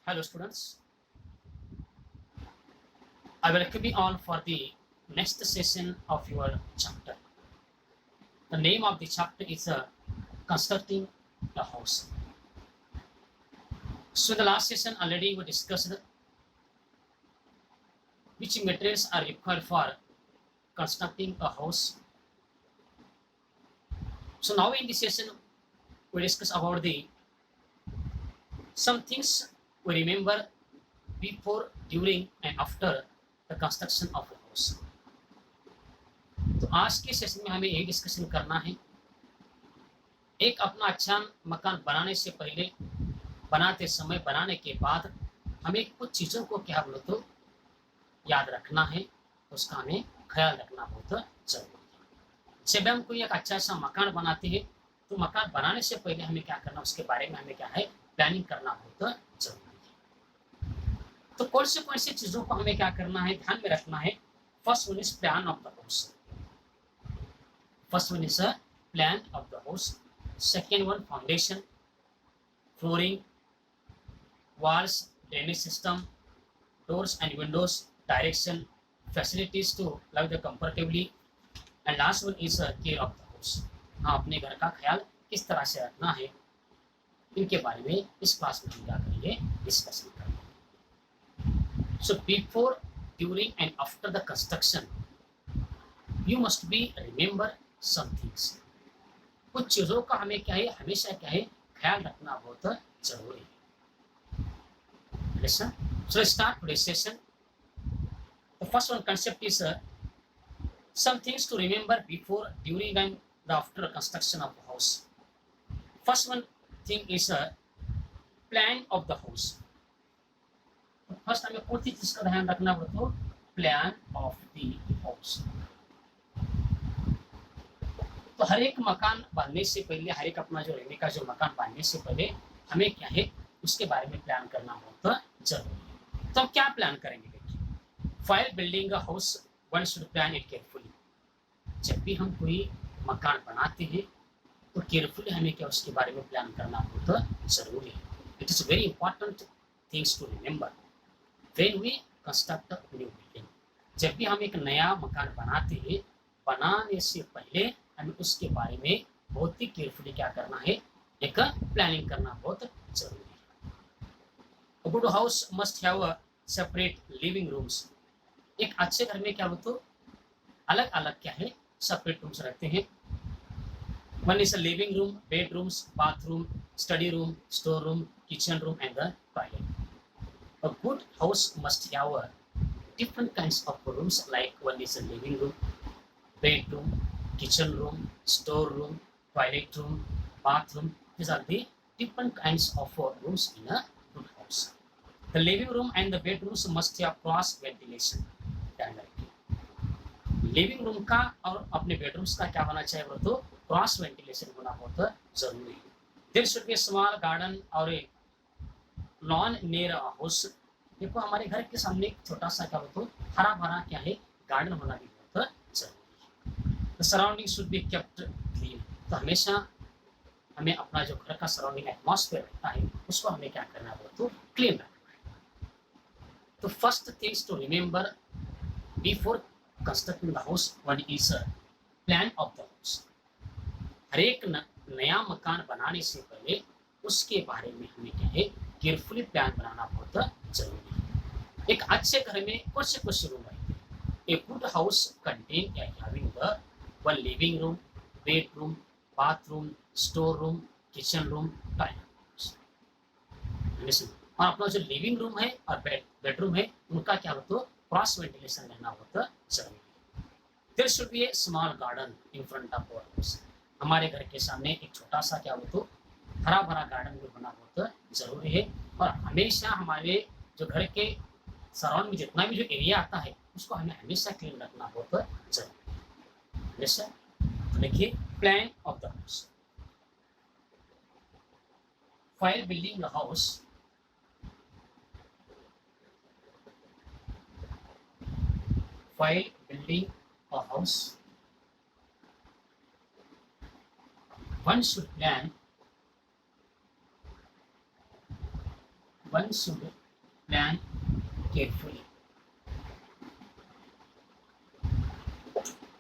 Hello students, I welcome you all for the next session of your chapter. The name of the chapter is Constructing a House. So in the last session already we discussed which materials are required for constructing a house. So now in this session we discuss about the some things we remember before, during and after the construction of a house. तो आज के session में हमें यही discussion करना है एक अपना अच्छा मकान बनाने से पहले, बनाते समय, बनाने के बाद हमें कुछ चीज़ों को क्या बोलो तो याद रखना है, उसका हमें ख्याल रखना बहुत जरूरी है। जब हम कोई एक अच्छा सा मकान बनाते हैं तो मकान बनाने से पहले हमें क्या करना, उसके बारे में हमें क्या है प्लानिंग करना बहुत जरूरी है। तो कौन सी चीज़ों को हमें क्या करना है, ध्यान में रखना है। First one is plan of the house. First one is a plan of the house. Second one, foundation, flooring, walls, drainage system, doors and windows, direction, facilities to live comfortably, and last one is care of the house. हाँ, अपने घर का ख्याल किस तरह से रखना है, इनके बारे में इस क्लास में हम क्या करेंगे, डिस्कशन करेंगे। So before, during and after the construction, you must be remember some things. कुछ चीजों का हमें क्या है, हमेशा क्या है ख्याल रखना बहुत जरूरी है। Listen. So let's start today's session. The first one concept is some things to remember before, during and the after construction of the house. First one thing is plan of the house. First हमें कौन सी चीज का ध्यान रखना पड़ता है, plan of the house. तो हर एक मकान बनने से पहले, हर एक अपना जो रहने का जो मकान बनने से पहले हमें क्या है उसके बारे में प्लान करना बहुत जरूरी है। तो हम क्या प्लान करेंगे, देखिए, file building a house one should plan it carefully. जब भी हम कोई मकान बनाते हैं तो केयरफुली हमें क्या उसके बारे में प्लान करना बहुत जरूरी है। It is very important things to remember when we construct a new building. जब भी हम एक नया मकान बनाते हैं, बनाने से पहले हमें उसके बारे में बहुत ही केयरफुली क्या करना है, एक प्लानिंग करना बहुत जरूरी है। Good house must have a separate living rooms. एक अच्छे घर में क्या हो तो अलग अलग क्या है सेपरेट रूम्स रहते हैं। One is a living room, bedrooms, bathroom, study room, store room, kitchen room and the toilet. A good house must have a different kinds of rooms, like one is a living room, bedroom, kitchen room, store room, toilet room, bathroom. These are the different kinds of rooms in a good house. The living room and the bedrooms must have cross ventilation. Living room का और अपने bedrooms का क्या होना चाहिए, वो तो cross ventilation होना बहुत जरूरी है। There should be small garden और ए लॉन नियर हाउस। देखो हमारे घर के सामने एक छोटा सा क्या हो तो हरा भरा क्या है गार्डन होना भी बहुत जरूरी है। The surrounding should be kept clean. तो हमेशा हमें अपना जो घर का सराउंडिंग एटमॉस्फेयर रहता है उसको हमें क्या करना है, तो क्लीन रखना है। तो first things to remember before constructing the house, one is plan of the house. हर एक नया मकान बनाने से पहले उसके बारे में हमें क्या है केयरफुली प्लान बनाना बहुत जरूरी है। एक अच्छे घर में कुछ रूम रहते हैं। A good house contain having the one living room, bedroom, bathroom, store room, kitchen room, toilet. और अपना जो लिविंग रूम है और बेडरूम है उनका क्या होता है क्रॉस वेंटिलेशन रहना बहुत जरूरी है। There should be a small garden in front of our house. हमारे घर के सामने एक छोटा सा क्या हो तो हरा भरा गार्डन भी होना बहुत जरूरी है। और हमेशा हमारे जो घर के सराउंड में जितना भी जो एरिया आता है उसको हमें हमेशा क्लीन रखना बहुत जरूरी है। जैसे देखिए plan of the house. File building the house, file building a house one should plan one should plan carefully.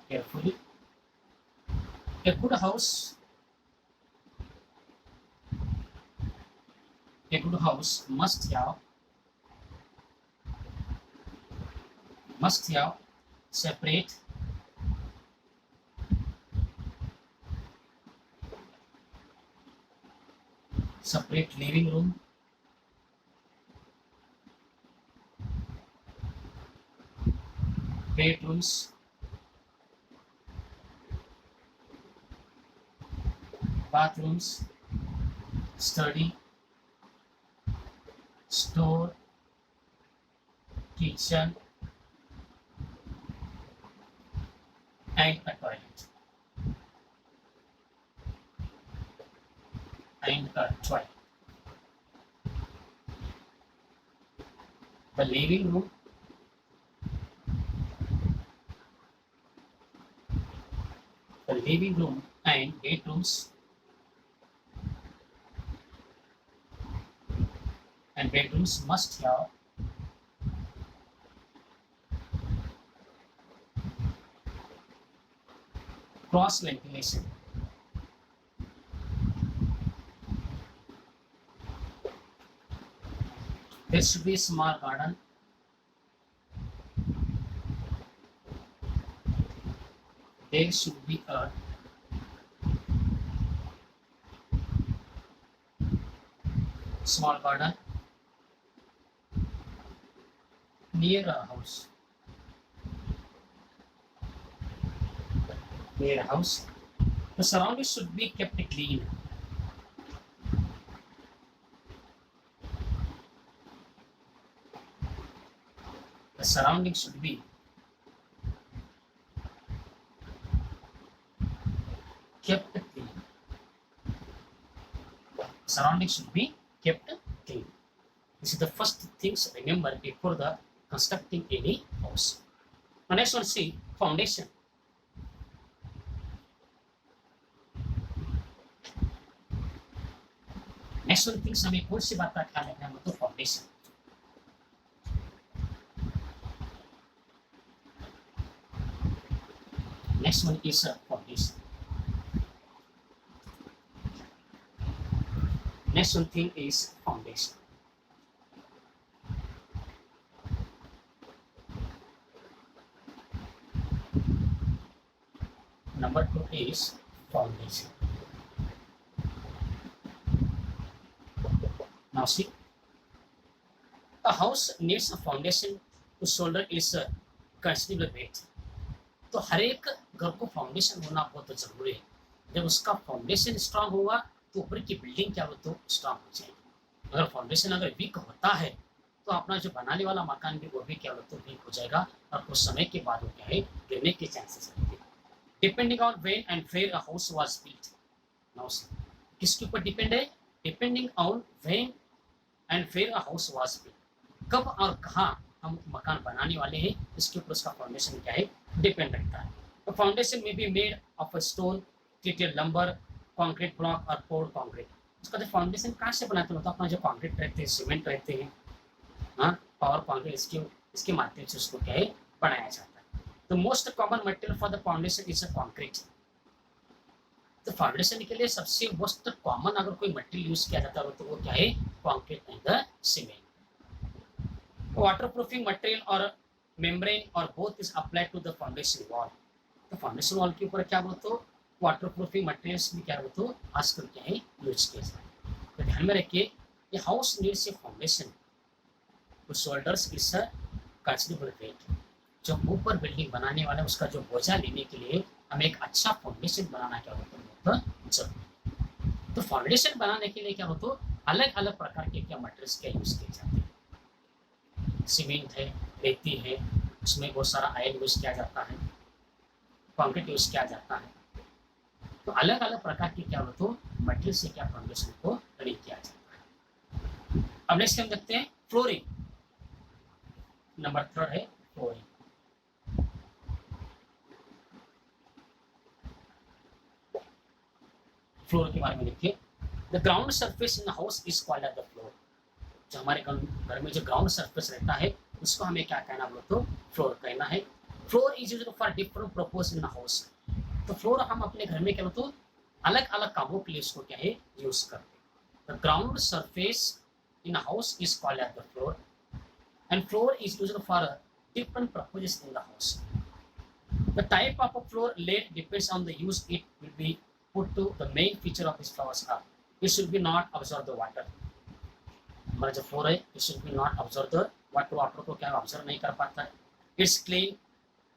Carefully. A good house, a good house must have separate living room, bedrooms, bathrooms, study, store, kitchen, and a toilet. And a toilet. The living room, and bedrooms must have cross ventilation. There should be a small garden. There should be a small garden near a house. Near a house. The surroundings should be kept clean. The surroundings should be kept clean. Surroundings should be kept clean. This is the first things remember before the constructing any house. Now next one, see foundation. Next one things हमें कौन सी बात का ख्याल रखना है, मतलब foundation. Next one is foundation. Next one thing is foundation. Number 2 is foundation. Now see, a house needs a foundation to shoulder its considerable weight. तो हर एक घर को फाउंडेशन होना बहुत जरूरी है. जब उसका फाउंडेशन स्ट्रांग होगा तो ऊपर की बिल्डिंग क्या हो तो स्ट्रांग हो जाएगी. अगर फाउंडेशन अगर वीक होता है तो अपना जो बनाने वाला मकान भी वो भी क्या हो तो वीक हो जाएगा और कुछ समय के बाद वो क्या है गिरने के चांसेस रहते हैं. Depending on when and where a house was built. Now see, किसके ऊपर डिपेंड है? Depending on when and where a house was built. कब और कहाँ हम मकान बनाने वाले हैं इसके ऊपर उसका फाउंडेशन क्या है डिपेंड रहता है. तो फाउंडेशन में be made of stone, treated lumbar, concrete block और पोर्ड कंक्रीट. उसका जो फाउंडेशन कहाँ से बनाते हैं, अपना जो कंक्रीट रहते हैं, सीमेंट रहते हैं, हाँ पावर कंक्रीट, इसके माध्यम से उसको क्या है बनाया जाता है. The most common material for the foundation is a concrete. तो फाउंडेशन के लिए सबसे मोस्ट कॉमन अगर कोई मटेरियल यूज किया जाता है तो वो क्या है concrete and the cement. Water proofing material और मेम्ब्रेन और both is applied to the foundation wall. तो फाउंडेशन वॉल के ऊपर क्या बोलते हो वाटर प्रूफिंग मटेरियल्स भी क्या बोलते हो आजकल क्या है यूज किया जाता है. तो ध्यान में रखिए ये house needs a foundation to shoulders is a considerable weight. जो ऊपर बिल्डिंग बनाने वाला है उसका जो बोझा लेने के लिए हमें एक अच्छा फाउंडेशन बनाना क्या होता है जरूरी. तो फाउंडेशन बनाने के लिए क्या होता है अलग अलग प्रकार के क्या मटेरियल्स क्या यूज किए जाते हैं. सीमेंट है, रेती है, उसमें बहुत सारा आयल यूज किया जाता है, कंक्रीट यूज किया जाता है. तो अलग अलग प्रकार के क्या होता है मटेरियल से क्या फाउंडेशन को रेडी किया जाता है. अब नेक्स्ट हम देखते हैं फ्लोरिंग. नंबर 3 है फ्लोरिंग. फ्लोर के बारे में देखिए. The ground surface in house is called as the floor. जो हमारे घर में जो ग्राउंड सरफेस रहता है उसको हमें क्या कहना बोलो तो फ्लोर कहना है। Floor is used for different purpose in house. तो फ्लोर हम अपने घर में क्या बोलते तो अलग अलग कामों के लिए इसको क्या है यूज करते हैं। The ground surface in house is called as the floor and floor is used for different purposes in the house. The type of a floor laid depends on the use it will be put to. The main feature of this flowers are it should be not absorb the water. हमारा जो floor है it should be not absorb the water. Water को क्या observe नहीं कर पाता है। It's clean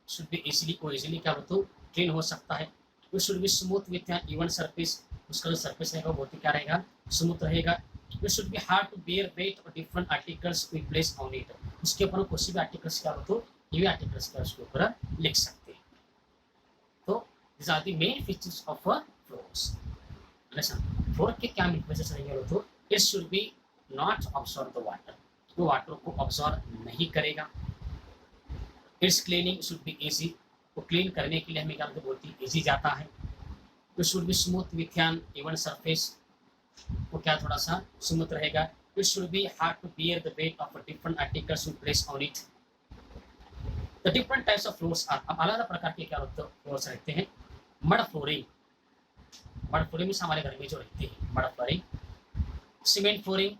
should be easily और easily क्या बोलते क्लीन हो सकता है। It should be smooth with an even surface. उसका जो सरफेस रहेगा बहुत ही क्या रहेगा स्मूथ रहेगा। It should be hard to bear weight or different articles we place on it. उसके ऊपर कोई भी आर्टिकल्स क्या हो ये आर्टिकल्स क्या उसके ऊपर लिख सकते हैं। तो these are the main features of a floors. Floor के क्या फीचर्स रहेंगे तो it should be not absorb the water. वो वाटर को अब्सॉर्ब नहीं करेगा। Its cleaning should be easy. वो क्लीन करने के लिए हमें क्या बहुत ही ईजी जाता है। It should be smooth with an even surface. वो क्या थोड़ा सा स्मूथ रहेगा। It should be hard to bear the weight of a different articles we place on it. The different types of floors are अब अलग अलग प्रकार के क्या होते हैं फ्लोर्स रहते हैं। मड फ्लोरिंग, मड फ्लोरिंग में हमारे घर में जो रहती है mud flooring, cement flooring,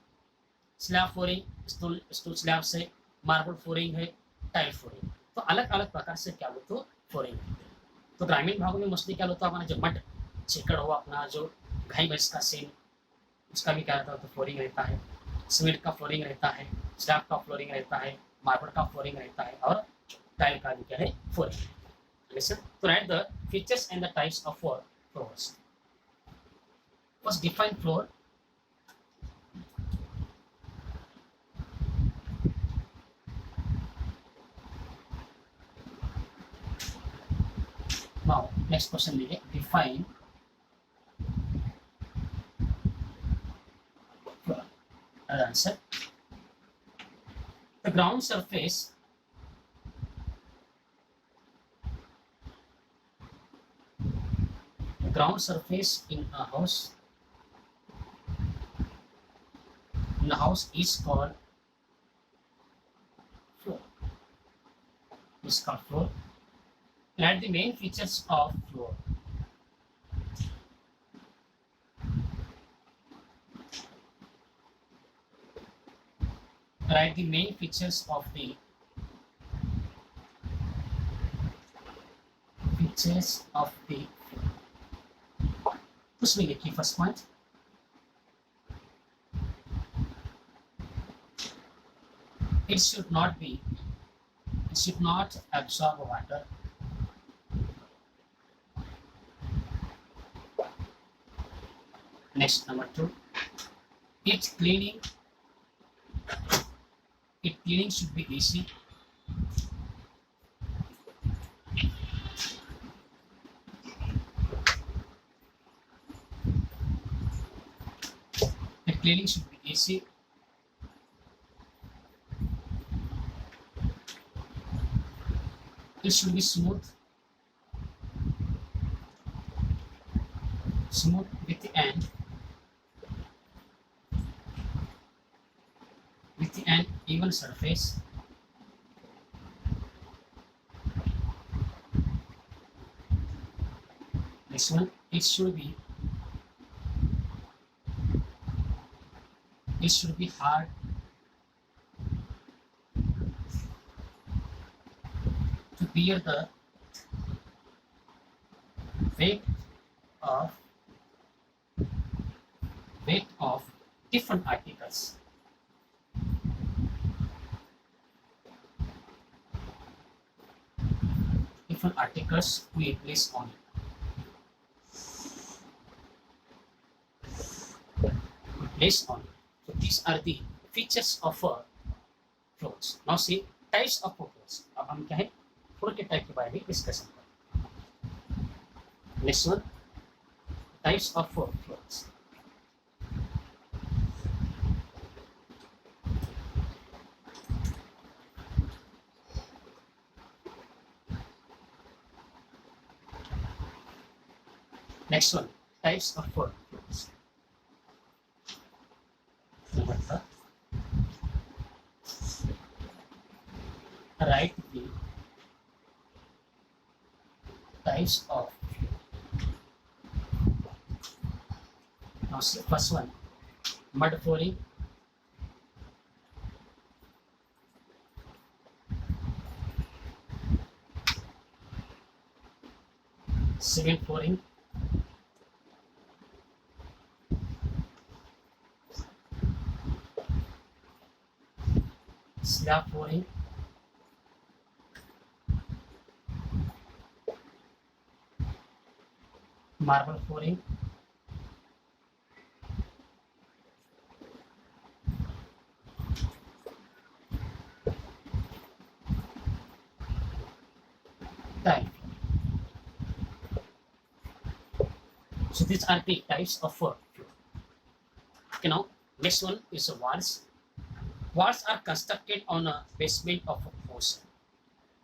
slab flooring, stool slab से, मार्बल फ्लोरिंग है, टाइल फ्लोरिंग। तो अलग अलग प्रकार से क्या होता है फ्लोरिंग रहते हैं। तो ग्रामीण भागों में मोस्टली क्या होता है हमारा जो मड चिकड़ हुआ अपना जो गाय भैंस का सीन उसका भी क्या रहता है तो फ्लोरिंग रहता है। सीमेंट का फ्लोरिंग रहता है, स्लैब का फ्लोरिंग रहता है, मार्बल का फ्लोरिंग रहता है और टाइल का भी क्या है फ्लोरिंग। लिसन तो right the features and the types of floors. First define floor. Now next question लीजिए define answer. The ground surface in a house is called floor. Is called floor. Write the main features of floor. Write the main features of the उसमें लिखिए first point it should not absorb water. Next number 2, its cleaning should be easy. Cleaning should be easy. It should be smooth with an even surface. Next one, it should be hard to bear the weight of different articles. Different articles we place on it. So these are the features of floors. Now see types of floors. अब हम क्या है floor के type के बारे में discussion करें। Next one types of floors. Next one, types of floors. write the types of now see first one mud flooring, cement flooring, slab flooring, marble flooring, tile. So these are the types of floor. Okay, now next one is walls. Walls are constructed on a basement of a house.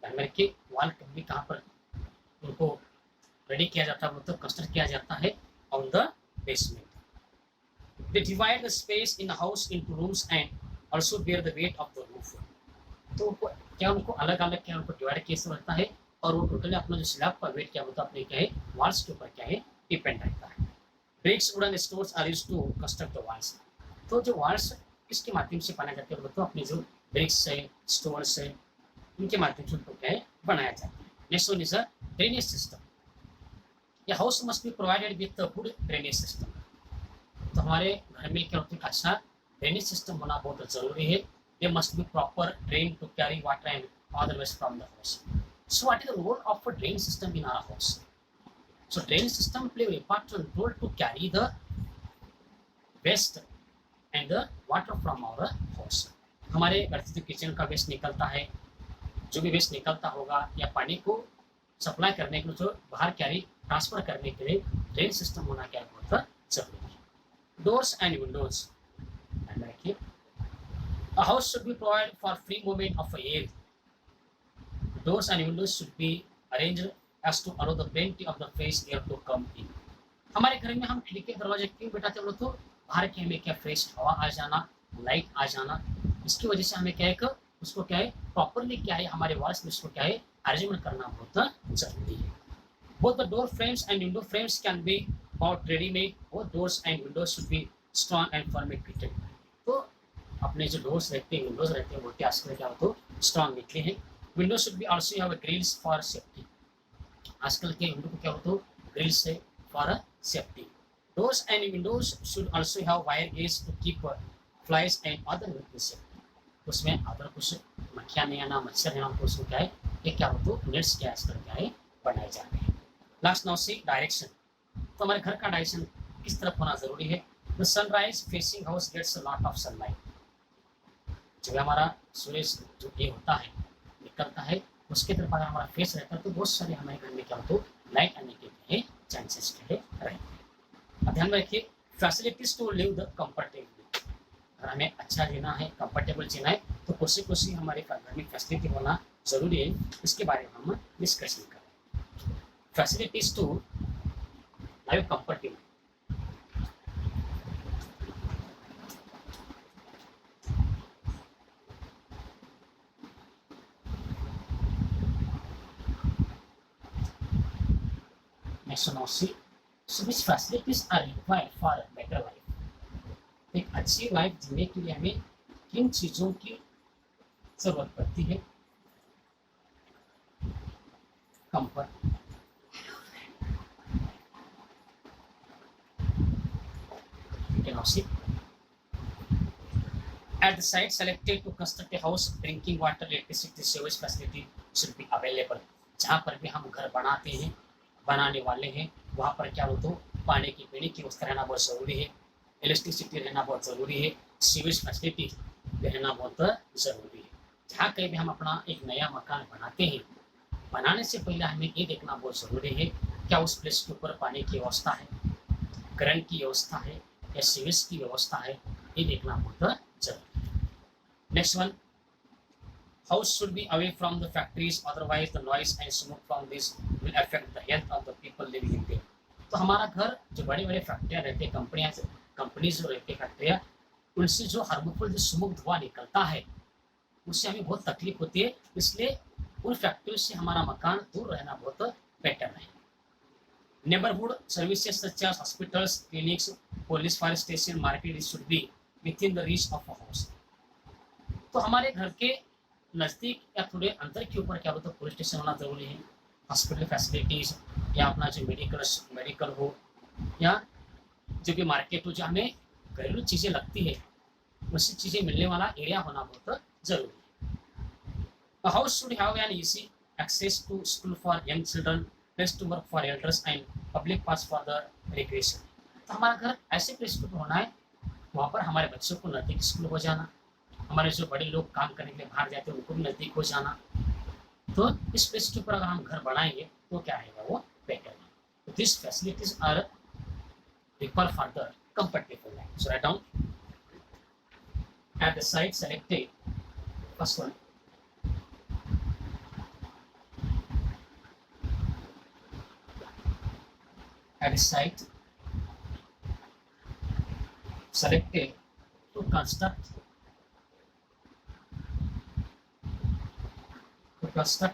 ध्यान में रखिए wall कभी कहाँ पर उनको ready किया जाता है, मतलब कंस्ट्रक्ट किया जाता है on the basement. They divide the space in the house into rooms and also bear the weight of the roof. तो क्या उनको अलग अलग क्या उनको डिवाइड कैसे रहता है और वो टोटली अपना जो स्लैब का वेट क्या होता है अपने क्या है वॉल्स के ऊपर क्या है डिपेंड रहता है. Bricks wooden stones are used to construct the walls. तो जो वॉल्स इसके माध्यम से बनाए जाते हैं तो अपने जो ब्रिक्स है स्टोन्स है इनके माध्यम से उनको क्या है बनाया जाता है. Next one is a drainage system. ये house must be provided with good drainage system. तो हमारे घर में क्या होता है अच्छा ड्रेनेज सिस्टम होना बहुत जरूरी है. They must be proper drain to carry water and other waste from the house. So what is the role of a drain system in our house? So drain system play a important role to carry the waste and the water from our house. हमारे घर से जो kitchen का waste निकलता है, जो भी waste निकलता होगा या पानी को सप्लाई करने के लिए जो बाहर कैरी ट्रांसफर करने के लिए ड्रेन सिस्टम होना क्या बहुत जरूरी है. Doors and Windows. A house should be provided for free movement of air. Doors and windows should be arranged as to allow the plenty of the fresh air to come in. हमारे घर में हम खिड़की दरवाजे क्यों बैठाते हैं तो बाहर के हमें क्या फ्रेश हवा आ जाना, लाइट आ जाना, इसकी वजह से हमें क्या है उसको क्या है प्रॉपरली क्या है हमारे वॉल्स में उसको क्या है अरेंजमेंट करना बहुत जरूरी है. Both the door frames and window frames can be bought ready-made. Both doors and windows should be strong and firmly fitted. तो अपने जो डोर्स रहते हैं विंडोज रहते हैं वो क्या आजकल क्या हो तो स्ट्रॉन्ग निकले हैं. Window should be also have grills for safety. आजकल के विंडो को क्या हो तो ग्रिल्स है for safety. Doors and windows should also have wire gauze to keep flies and other insect. उसमें अगर कुछ मक्खियाँ नहीं आना मच्छर नहीं आना तो उसको क्या है ये क्या हो तो नेट्स क्या आजकल क्या है बनाए जाते हैं. Last now see direction. तो हमारे घर का डायरेक्शन किस तरफ होना जरूरी है. The sunrise facing house gets a lot of sunlight. जब हमारा सूर्य जो ये होता है निकलता है उसके तरफ अगर हमारा फेस रहता है तो बहुत सारे हमारे घर में क्या हो तो लाइट आने के चांसेस रहते हैं. ध्यान में रखिए facilities to live the comfortably. अगर हमें अच्छा जीना है कंफर्टेबल जीना है तो कुछ हमारे घर में फैसिलिटी होना जरूरी है. इसके बारे में हम डिस्कशन करें. Facilities to live comfortable. So which facilities are required for a better life? एक अच्छी लाइफ जीने के लिए हमें किन चीजों की जरूरत पड़ती है. Comfort. At the site selected to construct a house, drinking water, electricity, sewage facility should be available. जहाँ पर भी हम घर बनाते हैं बनाने वाले हैं वहाँ पर क्या हो तो पानी की पीने की व्यवस्था रहना बहुत ज़रूरी है. इलेक्ट्रिसिटी रहना बहुत ज़रूरी है. सीवेज फैसिलिटी रहना बहुत ज़रूरी है. जहाँ कहीं भी हम अपना एक नया मकान बनाते हैं बनाने से पहले हमें ये देखना बहुत ज़रूरी है क्या उस प्लेस के ऊपर पानी की व्यवस्था है, करंट की व्यवस्था है या सीवेज की व्यवस्था है, ये देखना बहुत जरूरी है. Next one. House should be away from the factories, otherwise the noise and smoke from this will affect the health of the people living in there. तो हमारा घर जो बड़े बड़े फैक्ट्रियाँ रहते हैं कंपनीज जो रहती है फैक्ट्रियाँ उनसे जो हार्मफुल जो स्मोक धुआं निकलता है उससे हमें बहुत तकलीफ होती है, इसलिए उन फैक्ट्री से हमारा मकान दूर रहना बहुत बेटर है। Neighbourhood services such as hospitals, clinics, police, fire station, market should be within the reach of a house. तो हमारे घर के नज़दीक या थोड़े अंतर के ऊपर क्या बोलते हैं पुलिस स्टेशन होना ज़रूरी है, हॉस्पिटल फैसिलिटीज़, या अपना जो मेडिकल मेडिकल हो, या जो भी मार्केट हो, जो हमें घरेलू चीज़ें लगती है वैसी चीज़ें मिलने वाला एरिया होना बहुत ज़रूरी है। A house should have an easy access to school for young children, place to work for elders, and public paths for the recreation। तो हमारा घर ऐसे प्लेस पर होना है वहाँ पर हमारे बच्चों को नज़दीक स्कूल हो जाना, हमारे जो बड़े लोग काम करने के लिए बाहर जाते हैं उनको भी नज़दीक हो जाना। तो इस प्लेस के ऊपर अगर हम घर बनाएंगे तो क्या रहेगा, वो बेटर है। तो this facilities are required for the comfortable life। So write down at the site selected, first one, at the site selected to construct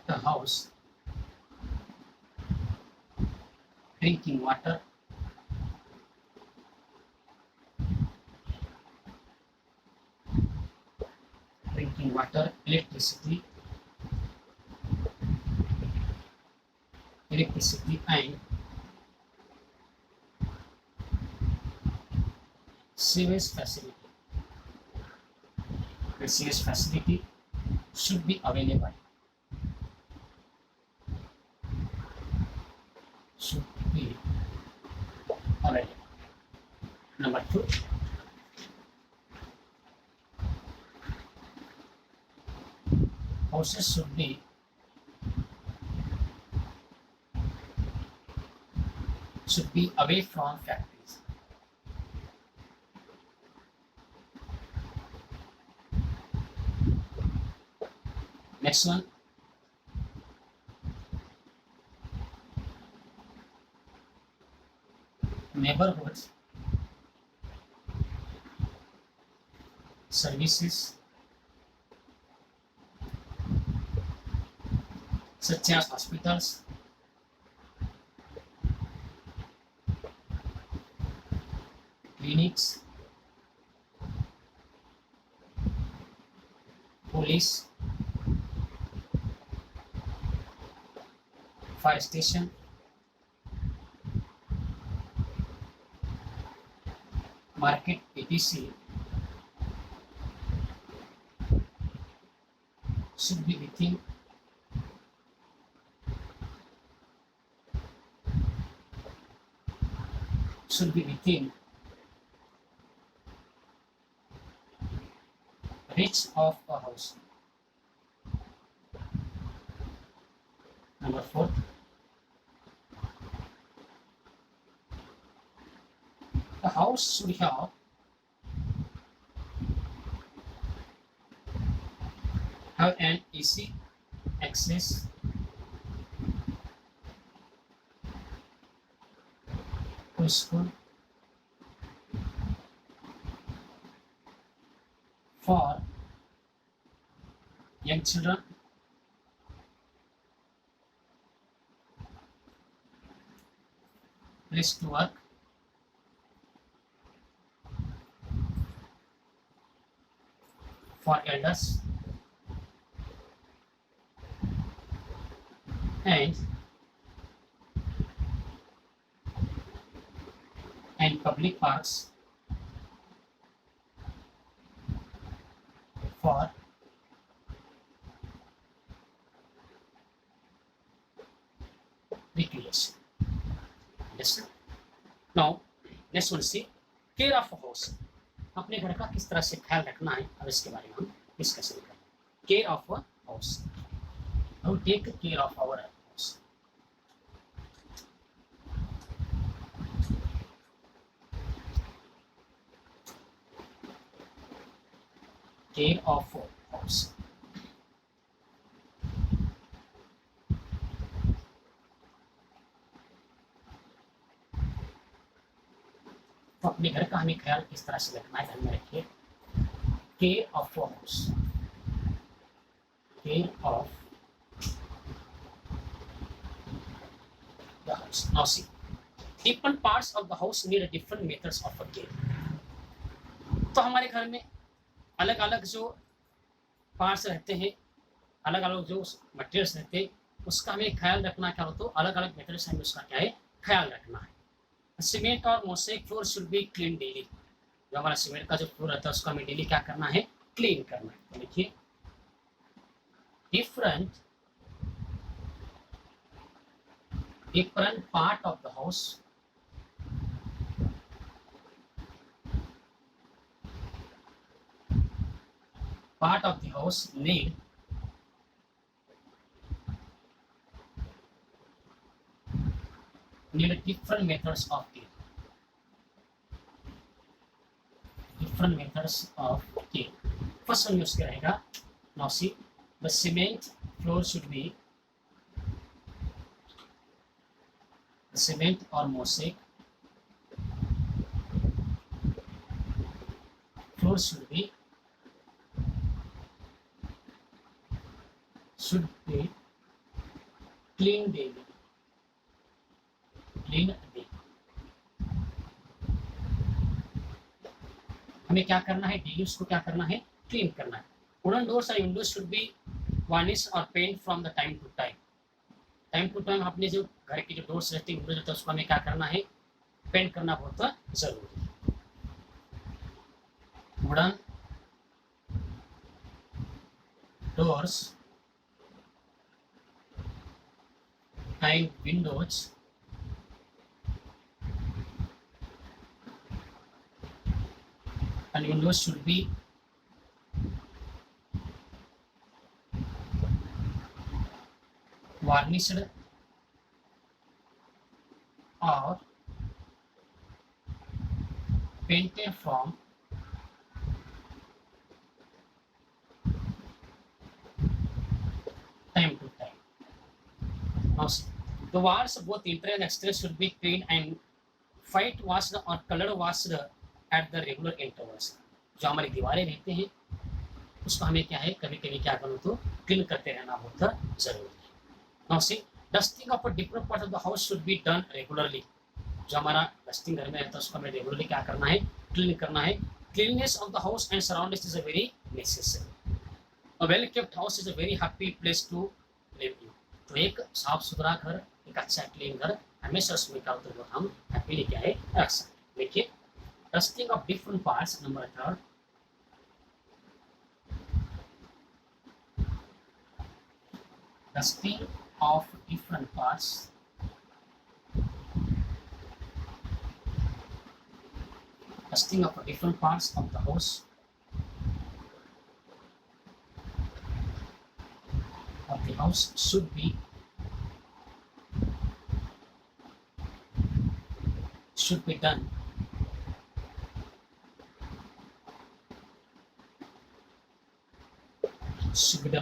a house, drinking water, electricity and sewage facility. The sewage facility should be available. Number 2, houses should be away from factories. Next one, neighborhoods, services such as hospitals, clinics, police, fire station, market, etc. should be within reach of a house. Number 4, the house should have an easy access to school for young children, place to work for elders, and public parks for recreation. Yes. Now, next one, see care of a house। अपने घर का किस तरह से ख्याल रखना है, अब इसके बारे में हम डिस्कशन करें। Care of a house, how take care of our house. Care of house, तो अपने घर का हमें ख्याल किस तरह से रखना है, ध्यान में रखिए। Care of house, care of the house. Now see, different parts of the house need a different methods of care. तो हमारे घर में अलग अलग जो पार्ट्स रहते हैं, अलग अलग जो मटेरियल्स रहते हैं, उसका हमें ख्याल रखना क्या होता है, अलग अलग मेथड से हमें उसका क्या है ख्याल रखना है। सीमेंट और mosaic floor should be clean daily. जो हमारा सीमेंट का जो फ्लोर रहता है उसको हमें डेली क्या करना है, क्लीन करना है। तो देखिए different part of the house need different methods of care. Different methods of care. First one use करेगा। Now see, the cement floor should be the cement or mosaic floor should be clean daily. Clean daily. हमें क्या करना है, daily उसको क्या करना है, clean करना है। वुडन डोर्स और विंडोज शुड बी वार्निश और paint from the time to time. Time to time अपने जो घर की जो डोर्स रहती है, विंडोज रहता है, उसको हमें क्या करना है, पेंट करना बहुत जरूरी है। Wooden doors and windows should be varnished or painted from time to time. Now, the walls both interior and exterior should be clean and white washed or color washed at the regular intervals. जो हमारी दीवारें रहते हैं उसको हमें क्या है, कभी कभी क्या करो तो क्लीन करते रहना बहुत जरूरी है। Now see, dusting of a different part of the house should be done regularly. जो हमारा डस्टिंग घर में रहता है उसको हमें रेगुलरली क्या करना है, क्लीन करना है। Cleanliness of the house and surroundings is a very necessary. A well kept house is a very happy place to live in. तो एक साफ सुथरा घर, एक अच्छा क्लीन घर हमेशा उसमें क्या होता है, हम हैप्पीली क्या है रख सकते। देखिए dusting of different parts, number 3, dusting of different parts of the house should be done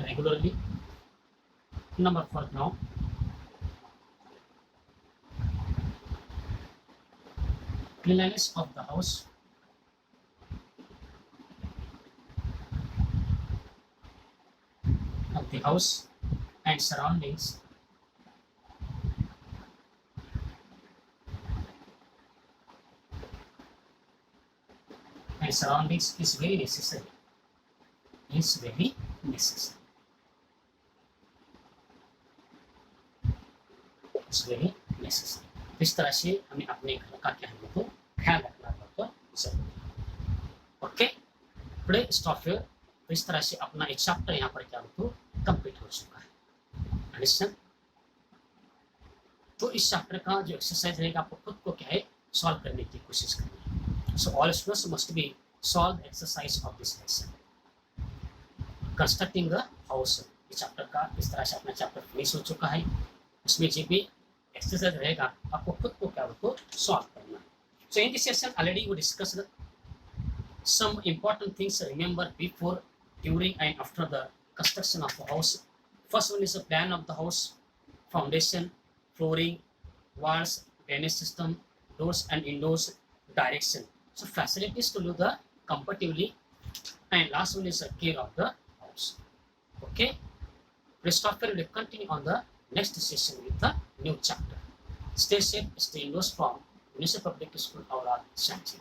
regularly. Number 4 now, cleanliness of the house and surroundings is very necessary. इस तरह से हमें अपने घर का क्या है तो ख्याल रखना बहुत जरूरी है। Okay, today stop here. तो इस तरह से अपना एक चैप्टर यहाँ पर क्या हो तो कंप्लीट हो चुका है। अंडरस्टैंड? तो इस चैप्टर का जो एक्सरसाइज रहेगा आपको खुद को क्या है सॉल्व करने की कोशिश करनी है। So all students must be solve exercise of this lesson constructing a house. इस चैप्टर का इस तरह से अपना चैप्टर फिनिश हो चुका है। उसमें जो भी एक्सरसाइज रहेगा आपको खुद को क्या हो सॉल्व करना है। So in this session already we discussed some important things to remember before, during and after the construction of the house. First one is the plan of the house, foundation, flooring, walls, drainage system, doors and windows, direction. So facilities to live the comfortably, and last one is the care of the house. Okay, Christopher will continue on the next session with the new chapter. Stay safe, stay indoors from Municipal Public School, Aurad, Shanti.